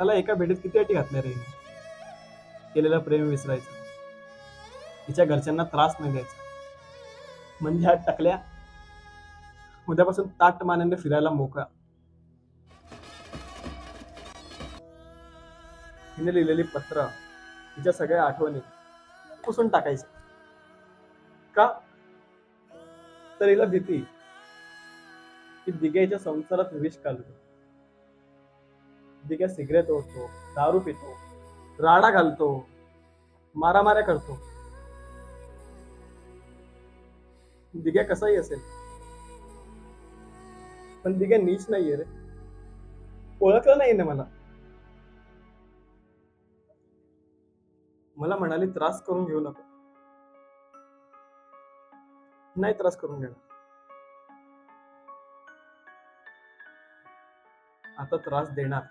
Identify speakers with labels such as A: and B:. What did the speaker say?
A: साला एका भेटीत किती अटी घातल्या रे हिने. केलेलं प्रेम विसरायचं, तिच्या घरच्यांना त्रास नाही द्यायचा, म्हणजे ह्या टकल्या उद्यापासून ताट मानेने फिरायला मोकळा. हिने लिहिलेली पत्र, तिच्या सगळ्या आठवणी पुसून टाकायच्या. का? तर हिला भीती की दिग्याच्या संसारात विष घालतो. दिग्या सिगरेट ओढतो, दारू पितो, राडा घालतो, मारामाऱ्या करतो. दिग्या कसाही असेल, पण दिग्या नीच नाहीये रे. ओळखलं नाही ना मला. मला म्हणाली त्रास करून घेऊ नको. नाही त्रास करून घेणार. आता त्रास देणार.